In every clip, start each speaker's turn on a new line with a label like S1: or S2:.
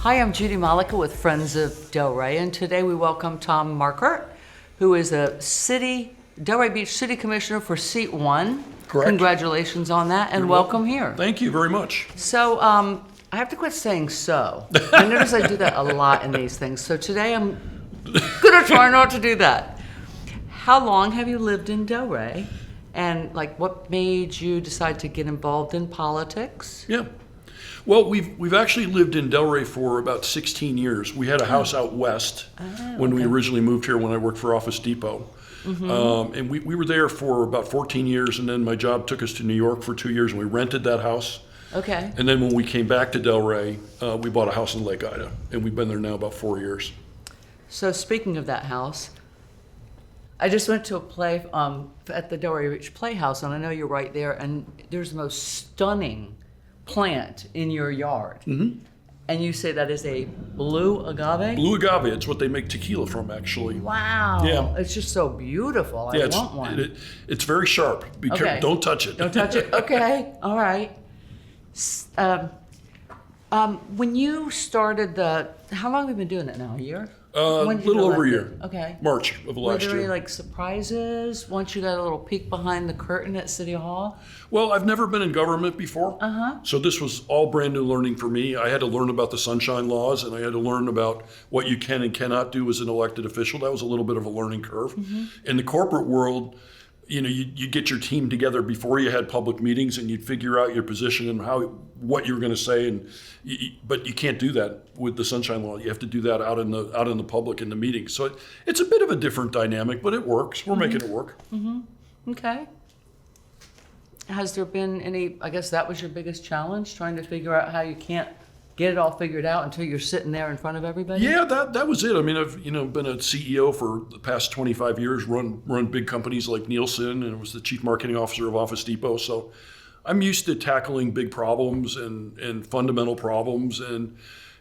S1: Hi, I'm Judy Malika with Friends of Delray, and today we welcome Tom Markert, who is a Delray Beach City Commissioner for Seat 1.
S2: Correct.
S1: Congratulations on that, and welcome here.
S2: Thank you very much.
S1: So, I have to quit saying so. I notice I do that a lot in these things, so today I'm gonna try not to do that. How long have you lived in Delray? And what made you decide to get involved in politics?
S2: Yeah. Well, we've actually lived in Delray for about 16 years. We had a house out west when we originally moved here when I worked for Office Depot. And we were there for about 14 years, and then my job took us to New York for 2 years, and we rented that house.
S1: Okay.
S2: And then when we came back to Delray, we bought a house in Lake Ida, and we've been there now about 4 years.
S1: So speaking of that house, I just went to a play at the Delray Beach Playhouse, and I know you're right there, and there's the most stunning plant in your yard. And you say that is a blue agave?
S2: Blue agave, it's what they make tequila from, actually.
S1: Wow.
S2: Yeah.
S1: It's just so beautiful. I want one.
S2: It's very sharp. Be careful. Don't touch it.
S1: Don't touch it? Okay. All right. When you started how long have you been doing it now? A year?
S2: A little over a year.
S1: Okay.
S2: March of last year.
S1: Were there any surprises once you got a little peek behind the curtain at City Hall?
S2: Well, I've never been in government before. So this was all brand new learning for me. I had to learn about the sunshine laws, and I had to learn about what you can and cannot do as an elected official. That was a little bit of a learning curve. In the corporate world, you get your team together before you had public meetings, and you'd figure out your position and what you were going to say, but you can't do that with the sunshine law. You have to do that out in the public in the meeting. So it's a bit of a different dynamic, but it works. We're making it work.
S1: Okay. Has there been any? I guess that was your biggest challenge, trying to figure out how you can't get it all figured out until you're sitting there in front of everybody?
S2: Yeah, that was it. I mean, I've been a CEO for the past 25 years, run big companies like Nielsen, and was the chief marketing officer of Office Depot. So I'm used to tackling big problems and fundamental problems and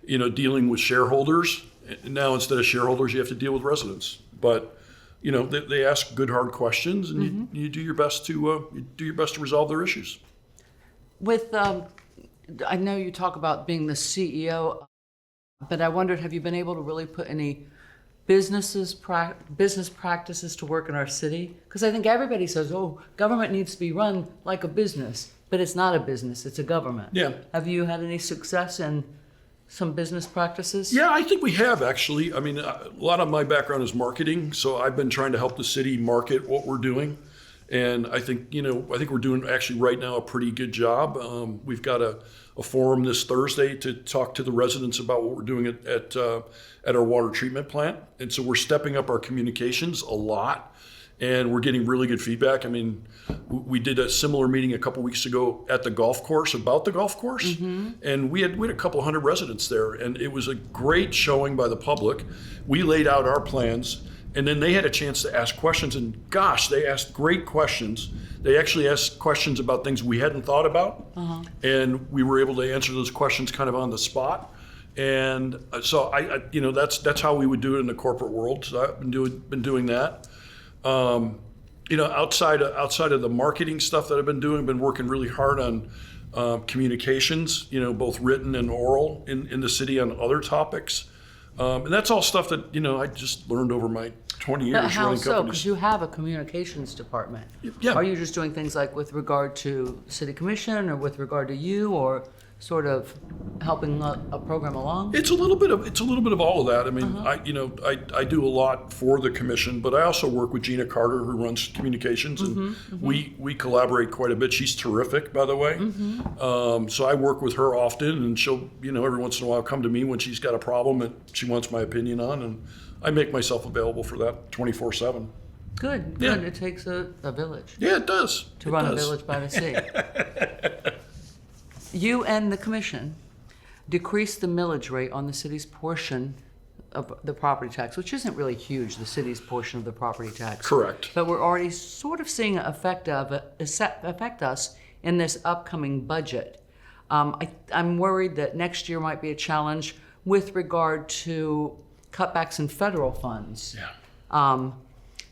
S2: dealing with shareholders. Now instead of shareholders, you have to deal with residents. But they ask good hard questions, and you do your best to resolve their issues.
S1: With I know you talk about being the CEO, but I wondered, have you been able to really put any business practices to work in our city? Because I think everybody says, government needs to be run like a business, but it's not a business, it's a government.
S2: Yeah.
S1: Have you had any success in some business practices?
S2: Yeah, I think we have, actually. I mean, a lot of my background is marketing, so I've been trying to help the city market what we're doing. And I think we're doing actually right now a pretty good job. We've got a forum this Thursday to talk to the residents about what we're doing at our water treatment plant. And so we're stepping up our communications a lot, and we're getting really good feedback. I mean, we did a similar meeting a couple weeks ago at the golf course about the golf course, and we had a couple hundred residents there, and it was a great showing by the public. We laid out our plans. And then they had a chance to ask questions, and gosh, they asked great questions. They actually asked questions about things we hadn't thought about, and we were able to answer those questions kind of on the spot. And so that's how we would do it in the corporate world. So I've been doing that. Outside of the marketing stuff that I've been doing, I've been working really hard on communications, both written and oral in the city on other topics. And that's all stuff that, I just learned over my 20 years running companies.
S1: How so? Because you have a communications department.
S2: Yeah.
S1: Are you just doing things with regard to city commission or with regard to you, or sort of helping a program along?
S2: It's a little bit of all of that. I mean, I do a lot for the commission, but I also work with Gina Carter, who runs communications, and we collaborate quite a bit. She's terrific, by the way. So I work with her often, and she'll every once in a while come to me when she's got a problem that she wants my opinion on, and I make myself available for that 24/7.
S1: Good.
S2: Yeah.
S1: It takes a village.
S2: Yeah, it does.
S1: To run a village by the sea. You and the commission decreased the millage rate on the city's portion of the property tax, which isn't really huge, the city's portion of the property tax.
S2: Correct.
S1: But we're already sort of seeing it affect us in this upcoming budget. I'm worried that next year might be a challenge with regard to cutbacks in federal funds.
S2: Yeah.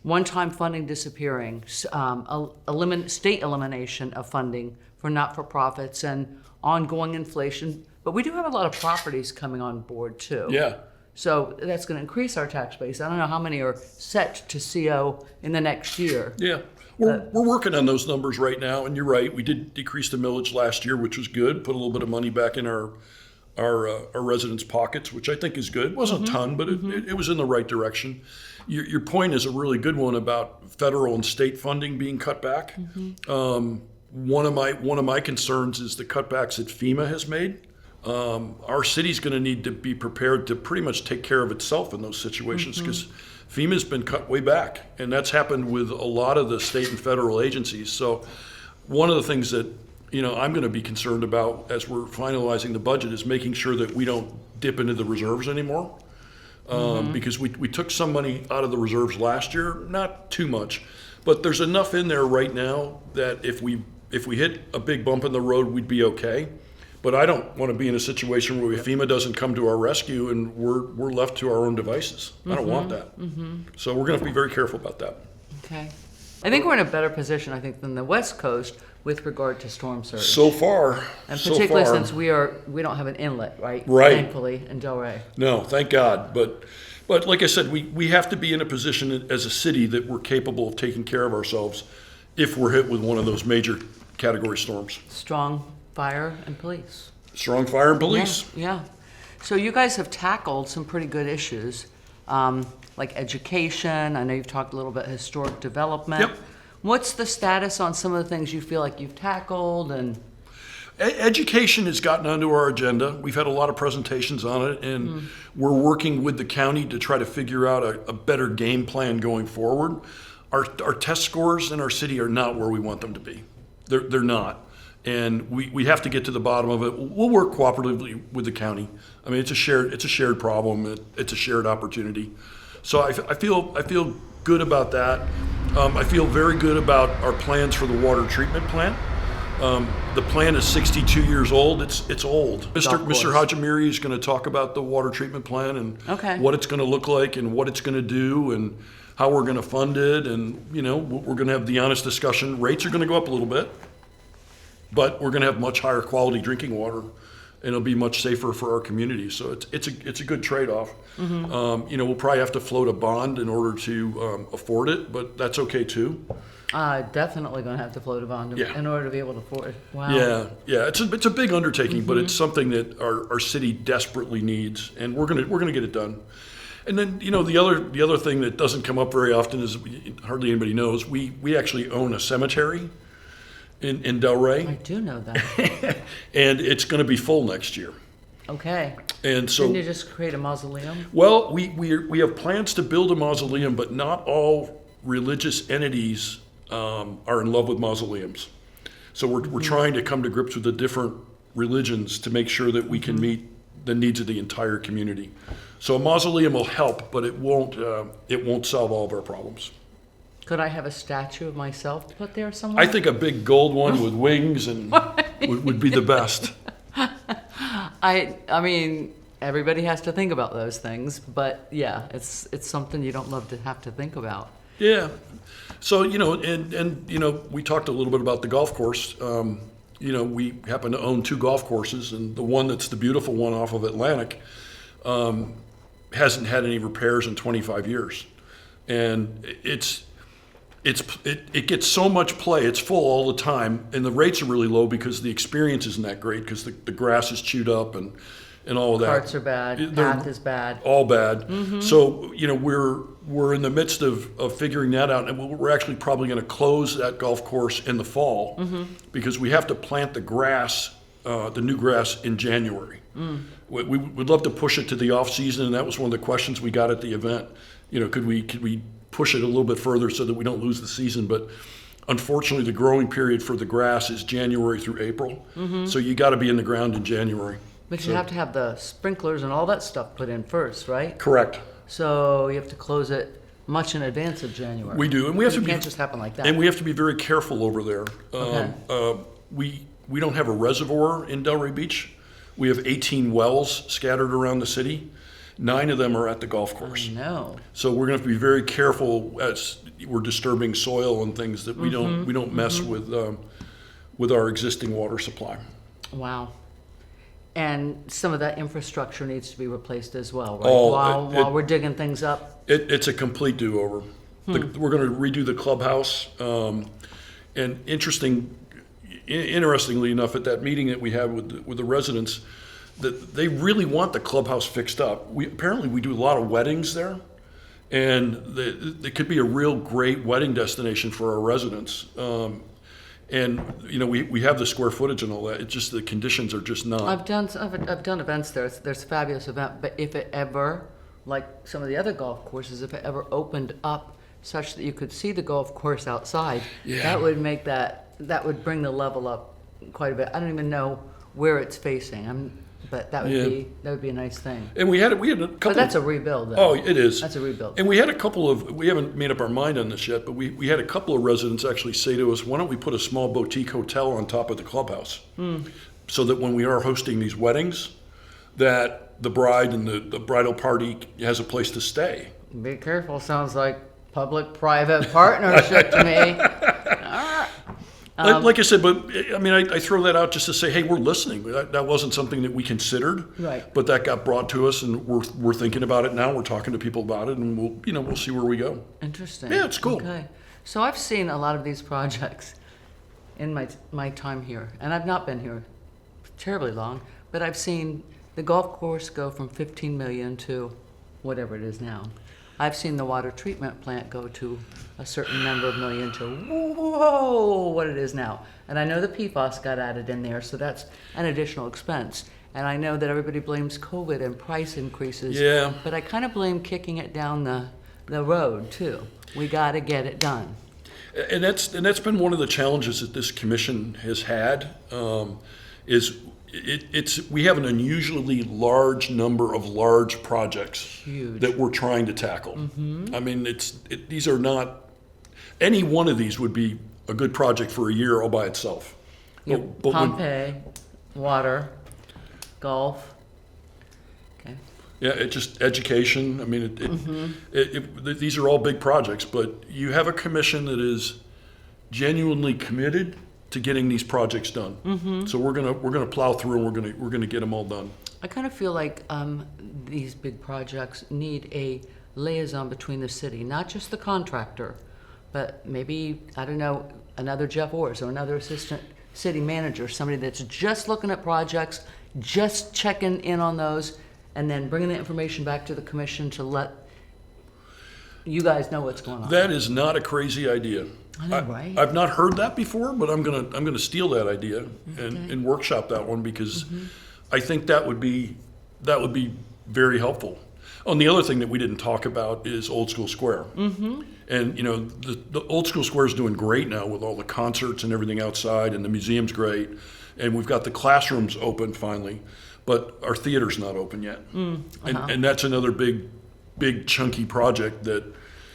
S1: one-time funding disappearing, state elimination of funding for not-for-profits, and ongoing inflation. But we do have a lot of properties coming on board too.
S2: Yeah.
S1: So that's going to increase our tax base. I don't know how many are set to CO in the next year.
S2: Yeah. We're working on those numbers right now, and you're right. We did decrease the millage last year, which was good. Put a little bit of money back in our residents' pockets, which I think is good. It wasn't a ton, but it was in the right direction. Your point is a really good one about federal and state funding being cut back. One of my concerns is the cutbacks that FEMA has made. Our city's going to need to be prepared to pretty much take care of itself in those situations because FEMA's been cut way back, and that's happened with a lot of the state and federal agencies. So one of the things that I'm going to be concerned about as we're finalizing the budget is making sure that we don't dip into the reserves anymore. Because we took some money out of the reserves last year, not too much, but there's enough in there right now that if we hit a big bump in the road, we'd be okay. But I don't want to be in a situation where FEMA doesn't come to our rescue and we're left to our own devices. I don't want that. So we're going to be very careful about that.
S1: Okay. I think we're in a better position, than the West Coast with regard to storm surge.
S2: So far,
S1: and particularly since we don't have an inlet, right?
S2: Right.
S1: Thankfully, in Delray.
S2: No, thank God. But like I said, we have to be in a position as a city that we're capable of taking care of ourselves if we're hit with one of those major category storms.
S1: Strong fire and police.
S2: Strong fire and police.
S1: Yeah. So you guys have tackled some pretty good issues, like education. I know you've talked a little bit historic development.
S2: Yep.
S1: What's the status on some of the things you feel like you've tackled? And
S2: education has gotten onto our agenda. We've had a lot of presentations on it, and we're working with the county to try to figure out a better game plan going forward. Our test scores in our city are not where we want them to be. They're not. And we have to get to the bottom of it. We'll work cooperatively with the county. I mean, it's a shared problem. It's a shared opportunity. So I feel good about that. I feel very good about our plans for the water treatment plant. The plant is 62 years old. It's old. Mr. Hajimiri is going to talk about the water treatment plant and what it's going to look like and what it's going to do and how we're going to fund it. And we're going to have the honest discussion. Rates are going to go up a little bit, but we're going to have much higher quality drinking water, and it'll be much safer for our community. So it's a good trade-off. We'll probably have to float a bond in order to afford it, but that's okay too.
S1: Definitely going to have to float a bond in order to be able to afford it. Wow.
S2: Yeah. It's a big undertaking, but it's something that our city desperately needs, and we're gonna get it done. And then the other thing that doesn't come up very often is hardly anybody knows we actually own a cemetery in Delray.
S1: I do know that.
S2: And it's going to be full next year.
S1: Okay.
S2: And so,
S1: didn't you just create a mausoleum?
S2: Well, we have plans to build a mausoleum, but not all religious entities are in love with mausoleums. So we're trying to come to grips with the different religions to make sure that we can meet the needs of the entire community. So a mausoleum will help, but it won't solve all of our problems.
S1: Could I have a statue of myself put there somewhere?
S2: I think a big gold one with wings and would be the best.
S1: I mean, everybody has to think about those things, but yeah, it's something you don't love to have to think about.
S2: Yeah. So, we talked a little bit about the golf course. We happen to own 2 golf courses, and the one that's the beautiful one off of Atlantic hasn't had any repairs in 25 years. And it gets so much play. It's full all the time, and the rates are really low because the experience isn't that great because the grass is chewed up and all of that.
S1: Carts are bad. Path is bad.
S2: All bad. So we're in the midst of figuring that out, and we're actually probably going to close that golf course in the fall because we have to plant the grass, the new grass, in January. We would love to push it to the off season, and that was one of the questions we got at the event. Could we push it a little bit further so that we don't lose the season? But unfortunately, the growing period for the grass is January through April. So you got to be in the ground in January.
S1: But you have to have the sprinklers and all that stuff put in first, right?
S2: Correct.
S1: So you have to close it much in advance of January.
S2: We do, and we have to
S1: It can't just happen like that.
S2: And we have to be very careful over there. We don't have a reservoir in Delray Beach. We have 18 wells scattered around the city. 9 of them are at the golf course.
S1: No.
S2: So we're going to have to be very careful as we're disturbing soil and things that we don't mess with our existing water supply.
S1: Wow. And some of that infrastructure needs to be replaced as well, right?
S2: Oh,
S1: While we're digging things up.
S2: It's a complete do-over. We're going to redo the clubhouse. And interestingly enough, at that meeting that we had with the residents, that they really want the clubhouse fixed up. Apparently we do a lot of weddings there, and it could be a real great wedding destination for our residents. And we have the square footage and all that. It's just the conditions are just not.
S1: I've done events there. There's a fabulous event, but if it ever, like some of the other golf courses, if it ever opened up such that you could see the golf course outside, that would make that would bring the level up quite a bit. I don't even know where it's facing. But that would be a nice thing.
S2: And we had a couple.
S1: But that's a rebuild, though.
S2: Oh, it is.
S1: That's a rebuild.
S2: And we had a couple of. We haven't made up our mind on this yet, but we had a couple of residents actually say to us, "Why don't we put a small boutique hotel on top of the clubhouse, so that when we are hosting these weddings, that the bride and the bridal party has a place to stay."
S1: Be careful. Sounds like public-private partnership to me.
S2: Like I said, but I mean, I throw that out just to say, hey, we're listening. That wasn't something that we considered,
S1: right?
S2: But that got brought to us, and we're thinking about it now. We're talking to people about it, and we'll see where we go.
S1: Interesting.
S2: Yeah, it's cool.
S1: Okay, so I've seen a lot of these projects in my time here, and I've not been here terribly long, but I've seen the golf course go from 15 million to whatever it is now. I've seen the water treatment plant go to a certain number of million to whoa, what it is now. And I know the PFAS got added in there, so that's an additional expense. And I know that everybody blames COVID and price increases.
S2: Yeah.
S1: But I kind of blame kicking it down the road too. We got to get it done.
S2: And that's been one of the challenges that this commission has had. We have an unusually large number of large projects that we're trying to tackle. I mean, these are not, any one of these would be a good project for a year all by itself.
S1: Yep. Pompeii, water, golf. Okay.
S2: Yeah, it's just education. I mean, these are all big projects, but you have a commission that is genuinely committed to getting these projects done. So we're gonna plow through, and we're gonna get them all done.
S1: I kind of feel like these big projects need a liaison between the city, not just the contractor, but maybe, I don't know, another Jeff Orrs or another assistant city manager, somebody that's just looking at projects, just checking in on those, and then bringing the information back to the commission to let you guys know what's going on.
S2: That is not a crazy idea.
S1: I know, right?
S2: I've not heard that before, but I'm gonna steal that idea and workshop that one, because I think that would be very helpful. Oh, and the other thing that we didn't talk about is Old School Square. And the Old School Square is doing great now with all the concerts and everything outside, and the museum's great, and we've got the classrooms open finally, but our theater's not open yet. And that's another big chunky project that.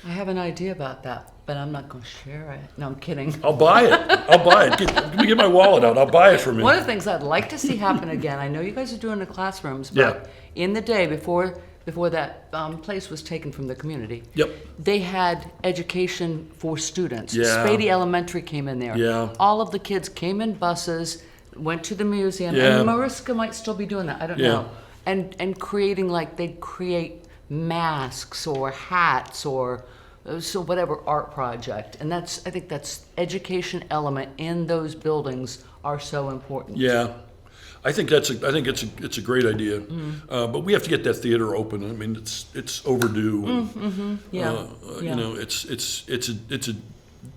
S1: I have an idea about that, but I'm not going to share it. No, I'm kidding.
S2: I'll buy it. Let me get my wallet out. I'll buy it for me.
S1: One of the things I'd like to see happen again, I know you guys are doing the classrooms, but in the day before that place was taken from the community, they had education for students. Spady Elementary came in there. All of the kids came in buses, went to the museum, and Mariska might still be doing that. I don't know. And creating, like, they'd create masks or hats or so whatever art project, and I think that's education element in those buildings are so important.
S2: I think it's a great idea, but we have to get that theater open. I mean, it's overdue. It's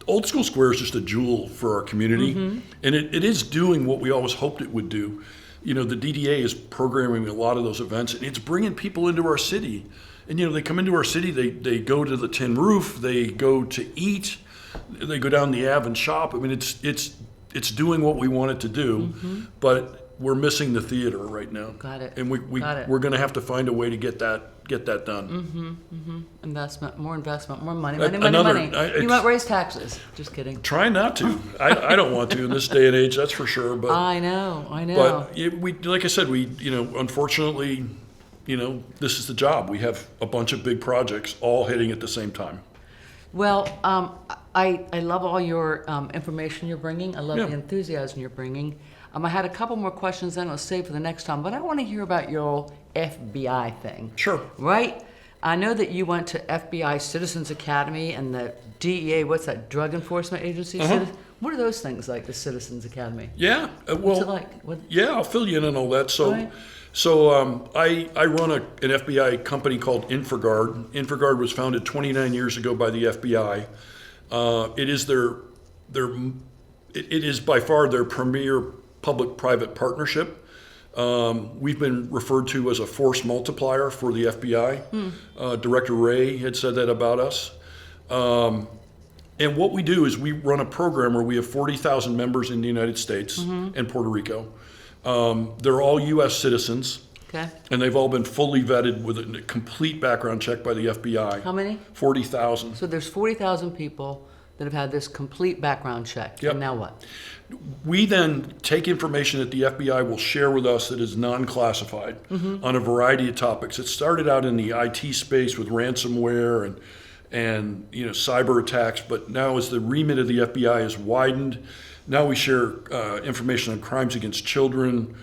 S2: Old School Square is just a jewel for our community, and it is doing what we always hoped it would do. The DDA is programming a lot of those events, and it's bringing people into our city. And they come into our city, they go to the Tin Roof, they go to eat, they go down the Ave and shop. I mean, it's doing what we want it to do, but we're missing the theater right now.
S1: Got it.
S2: And we're going to have to find a way to get that done.
S1: Investment, more money. You might raise taxes. Just kidding.
S2: Try not to. I don't want to in this day and age, that's for sure. But
S1: I know.
S2: But like I said, unfortunately, this is the job. We have a bunch of big projects all hitting at the same time.
S1: Well, I love all your information you're bringing. I love the enthusiasm you're bringing. I had a couple more questions then I'll save for the next time, but I want to hear about your FBI thing.
S2: Sure.
S1: Right? I know that you went to FBI Citizens Academy and the DEA, what's that, Drug Enforcement Agency? What are those things like, the Citizens Academy?
S2: Yeah.
S1: What's it like?
S2: Yeah, I'll fill you in on all that.
S1: Right.
S2: I run an FBI company called Infrog Guard. Infrog Guard was founded 29 years ago by the FBI. It is by far their premier public-private partnership. We've been referred to as a force multiplier for the FBI. Director Ray had said that about us. And what we do is we run a program where we have 40,000 members in the United States and Puerto Rico. They're all U.S. citizens.
S1: Okay.
S2: And they've all been fully vetted with a complete background check by the FBI.
S1: How many?
S2: 40,000.
S1: So there's 40,000 people that have had this complete background check.
S2: Yep.
S1: And now what?
S2: We then take information that the FBI will share with us that is non-classified on a variety of topics. It started out in the IT space with ransomware and cyber attacks, but now as the remit of the FBI is widened, now we share information on crimes against children,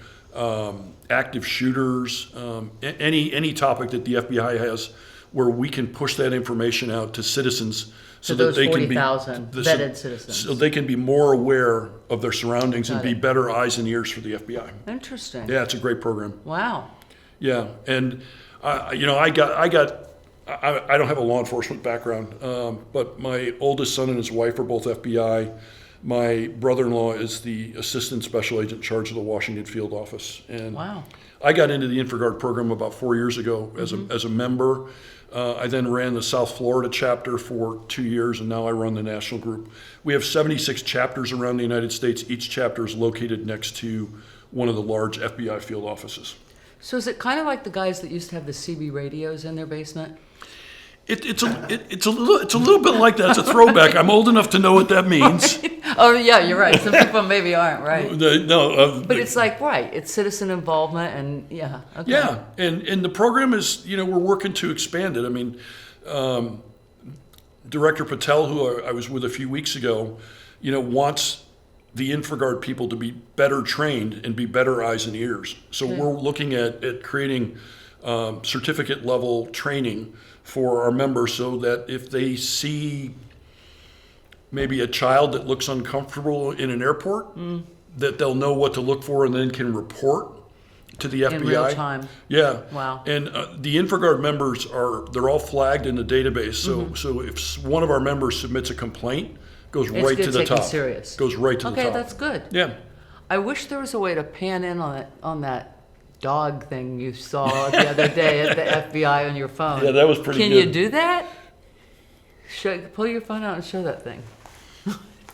S2: active shooters, any topic that the FBI has where we can push that information out to citizens so that they can be
S1: 40,000 vetted citizens.
S2: So they can be more aware of their surroundings and be better eyes and ears for the FBI.
S1: Interesting.
S2: Yeah, it's a great program.
S1: Wow.
S2: Yeah, and I don't have a law enforcement background, but my oldest son and his wife are both FBI. My brother-in-law is the assistant special agent in charge of the Washington field office. And
S1: wow.
S2: I got into the Infrog Guard program about 4 years ago as a member. I then ran the South Florida chapter for 2 years, and now I run the national group. We have 76 chapters around the United States. Each chapter is located next to one of the large FBI field offices.
S1: So is it kind of like the guys that used to have the CB radios in their basement?
S2: It's a little bit like that. It's a throwback. I'm old enough to know what that means.
S1: Oh yeah, you're right. Some people maybe aren't, right?
S2: But
S1: it's like, right, it's citizen involvement and yeah. Okay.
S2: Yeah, and the program is, we're working to expand it. I mean, Director Patel, who I was with a few weeks ago, wants the Infrog Guard people to be better trained and be better eyes and ears. So we're looking at creating certificate level training for our members so that if they see maybe a child that looks uncomfortable in an airport, that they'll know what to look for and then can report to the FBI.
S1: In real time.
S2: Yeah.
S1: Wow.
S2: And the Infrog Guard members they're all flagged in the database. So if one of our members submits a complaint, goes right to the top.
S1: Serious.
S2: Goes right to the top.
S1: Okay, that's good.
S2: Yeah.
S1: I wish there was a way to pan in on that dog thing you saw the other day at the FBI on your phone.
S2: Yeah, that was pretty good.
S1: Can you do that? Pull your phone out and show that thing.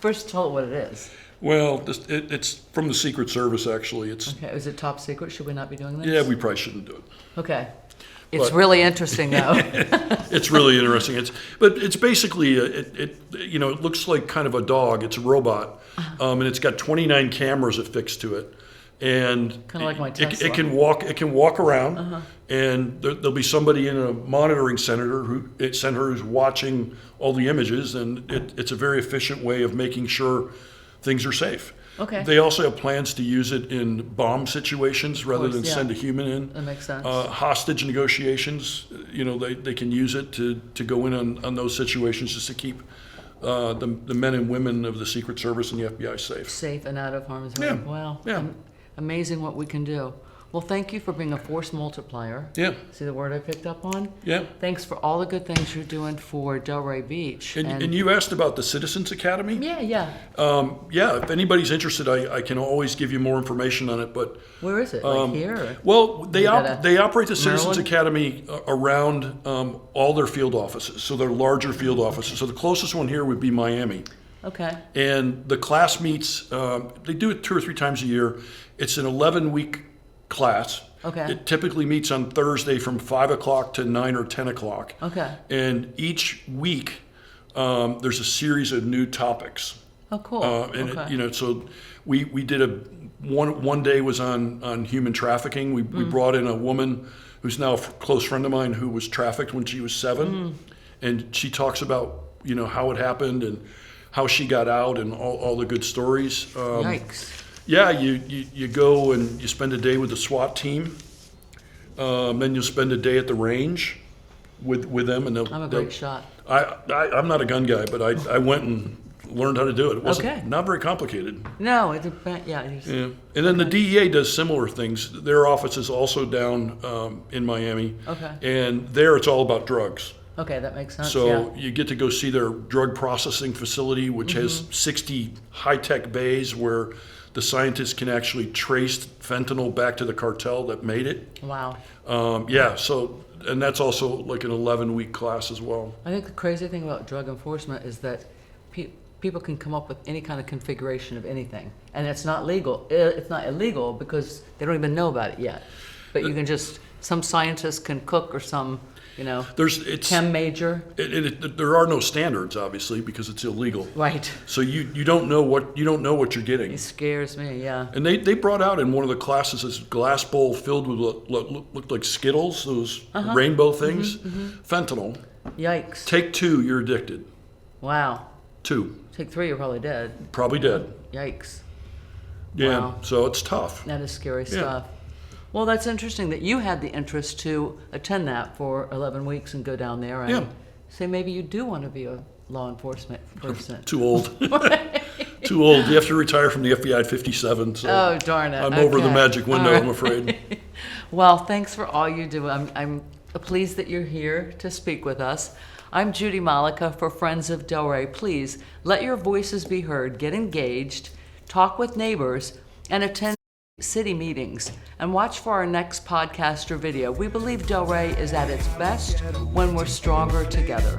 S1: First tell it what it is.
S2: Well, it's from the Secret Service, actually.
S1: Okay, is it top secret? Should we not be doing this?
S2: Yeah, we probably shouldn't do it.
S1: Okay. It's really interesting, though.
S2: It's really interesting. But it's basically, it looks like kind of a dog. It's a robot, and it's got 29 cameras affixed to it. And
S1: kind of like my Tesla.
S2: It can walk around, and there'll be somebody in a monitoring center who's watching all the images, and it's a very efficient way of making sure things are safe.
S1: Okay.
S2: They also have plans to use it in bomb situations rather than send a human in.
S1: That makes sense.
S2: Hostage negotiations, they can use it to go in on those situations just to keep the men and women of the Secret Service and the FBI safe.
S1: Safe and out of harm's way.
S2: Yeah.
S1: Wow.
S2: Yeah.
S1: Amazing what we can do. Well, thank you for being a force multiplier.
S2: Yeah.
S1: See the word I picked up on?
S2: Yeah.
S1: Thanks for all the good things you're doing for Delray Beach.
S2: And you asked about the Citizens Academy?
S1: Yeah.
S2: If anybody's interested, I can always give you more information on it. But
S1: where is it? Like here? Or?
S2: Well, they operate the Citizens
S1: Maryland?
S2: Academy around all their field offices, so they're larger field offices. So the closest one here would be Miami.
S1: Okay.
S2: And the class meets, they do it 2 or 3 times a year. It's an 11-week class.
S1: Okay.
S2: It typically meets on Thursday from 5 o'clock to 9 or 10 o'clock.
S1: Okay.
S2: And each week, there's a series of new topics.
S1: Oh, cool.
S2: And
S1: Okay.
S2: it, so we did one day was on human trafficking. We brought in a woman who's now a close friend of mine who was trafficked when she was 7, and she talks about how it happened and how she got out and all the good stories.
S1: Yikes.
S2: Yeah, you go and you spend a day with the SWAT team. Then you'll spend a day at the range with them, and
S1: I'm a great shot.
S2: I'm not a gun guy, but I went and learned how to do it. It wasn't
S1: Okay.
S2: not very complicated.
S1: No, yeah.
S2: Yeah. And then the DEA does similar things. Their office is also down in Miami.
S1: Okay.
S2: And there it's all about drugs.
S1: Okay, that makes sense.
S2: So
S1: yeah.
S2: you get to go see their drug processing facility, which has 60 high-tech bays where the scientists can actually trace fentanyl back to the cartel that made it.
S1: Wow.
S2: And that's also like an 11-week class as well.
S1: I think the crazy thing about drug enforcement is that people can come up with any kind of configuration of anything, and it's not legal. It's not illegal because they don't even know about it yet. But you can some scientist can cook, or some, chem major.
S2: There are no standards, obviously, because it's illegal.
S1: Right.
S2: So you don't know what you're getting.
S1: It scares me. Yeah.
S2: And they brought out in one of the classes this glass bowl filled with what looked like Skittles, those rainbow things, fentanyl.
S1: Yikes.
S2: Take 2, you're addicted.
S1: Wow.
S2: 2,
S1: Take 3, you're probably dead.
S2: probably dead.
S1: Yikes.
S2: Yeah,
S1: Wow.
S2: so it's tough.
S1: That is scary stuff. Well, that's interesting that you had the interest to attend that for 11 weeks and go down there and say maybe you do want to be a law enforcement person.
S2: Too old. Too old. You have to retire from the FBI at 57. So
S1: Oh, darn it.
S2: I'm over the
S1: Okay.
S2: magic window,
S1: All right.
S2: I'm afraid.
S1: Well, thanks for all you do. I'm pleased that you're here to speak with us. I'm Judy Malika for Friends of Delray. Please let your voices be heard, get engaged, talk with neighbors, and attend city meetings. And watch for our next podcast or video. We believe Delray is at its best when we're stronger together.